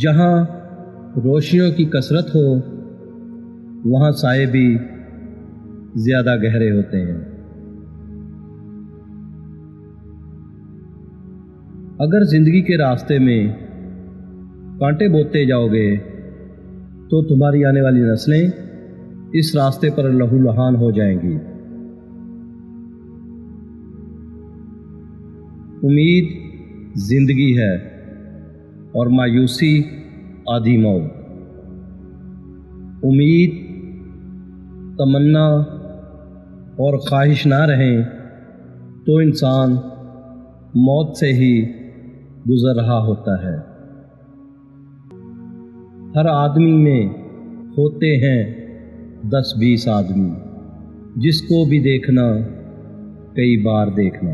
جہاں روشنیوں کی کثرت ہو وہاں سائے بھی زیادہ گہرے ہوتے ہیں۔ اگر زندگی کے راستے میں کانٹے بوتے جاؤ گے تو تمہاری آنے والی نسلیں اس راستے پر لہو لہان ہو جائیں گی۔ امید زندگی ہے اور مایوسی آدھی موت۔ امید، تمنا اور خواہش نہ رہیں تو انسان موت سے ہی گزر رہا ہوتا ہے۔ ہر آدمی میں ہوتے ہیں 10-20 آدمی، جس کو بھی دیکھنا کئی بار دیکھنا۔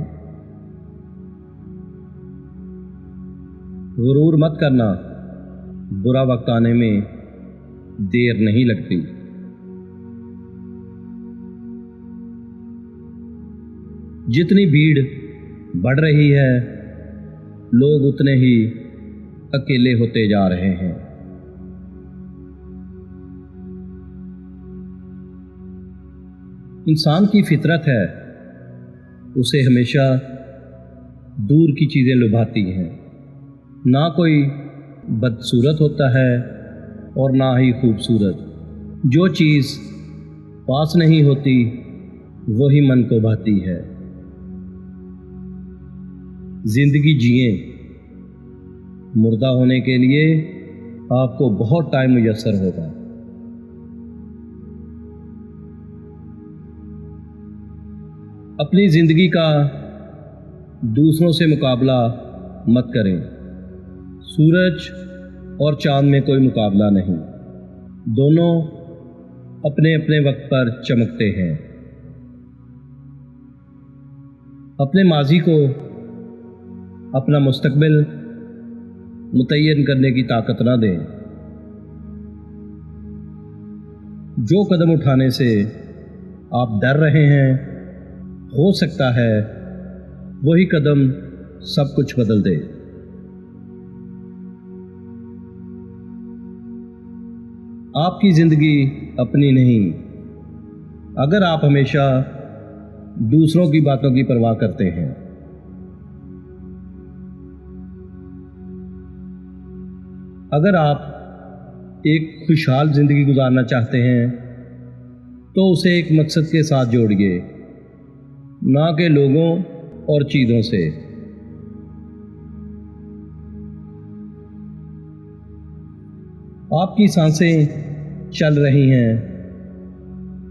غرور مت کرنا، برا وقت آنے میں دیر نہیں لگتی۔ جتنی بھیڑ بڑھ رہی ہے لوگ اتنے ہی اکیلے ہوتے جا رہے ہیں۔ انسان کی فطرت ہے، اسے ہمیشہ دور کی چیزیں لبھاتی ہیں۔ نہ کوئی بدصورت ہوتا ہے اور نہ ہی خوبصورت۔ جو چیز پاس نہیں ہوتی وہی من کو بھاتی ہے۔ زندگی جئیں، مردہ ہونے کے لیے آپ کو بہت ٹائم میسر ہوگا۔ اپنی زندگی کا دوسروں سے مقابلہ مت کریں۔ سورج اور چاند میں کوئی مقابلہ نہیں، دونوں اپنے اپنے وقت پر چمکتے ہیں۔ اپنے ماضی کو اپنا مستقبل متعین کرنے کی طاقت نہ دیں۔ جو قدم اٹھانے سے آپ ڈر رہے ہیں ہو سکتا ہے وہی قدم سب کچھ بدل دے۔ آپ کی زندگی اپنی نہیں، اگر آپ ہمیشہ دوسروں کی باتوں کی پرواہ کرتے ہیں۔ اگر آپ ایک خوشحال زندگی گزارنا چاہتے ہیں تو اسے ایک مقصد کے ساتھ جوڑیے، نہ کہ لوگوں اور چیزوں سے۔ آپ کی سانسیں چل رہی ہیں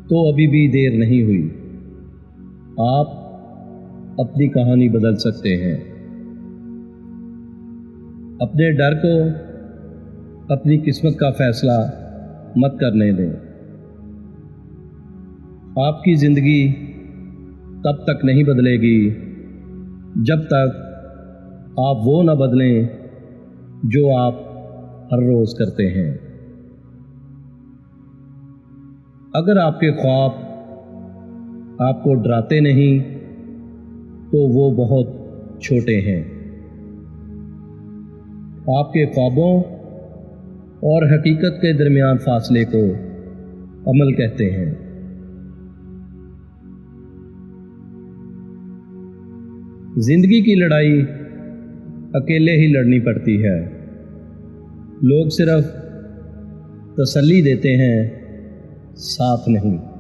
تو ابھی بھی دیر نہیں ہوئی، آپ اپنی کہانی بدل سکتے ہیں۔ اپنے ڈر کو اپنی قسمت کا فیصلہ مت کرنے دیں۔ آپ کی زندگی تب تک نہیں بدلے گی جب تک آپ وہ نہ بدلیں جو آپ ہر روز کرتے ہیں۔ اگر آپ کے خواب آپ کو ڈراتے نہیں تو وہ بہت چھوٹے ہیں۔ آپ کے خوابوں اور حقیقت کے درمیان فاصلے کو عمل کہتے ہیں۔ زندگی کی لڑائی اکیلے ہی لڑنی پڑتی ہے، لوگ صرف تسلی دیتے ہیں، ساتھ نہیں۔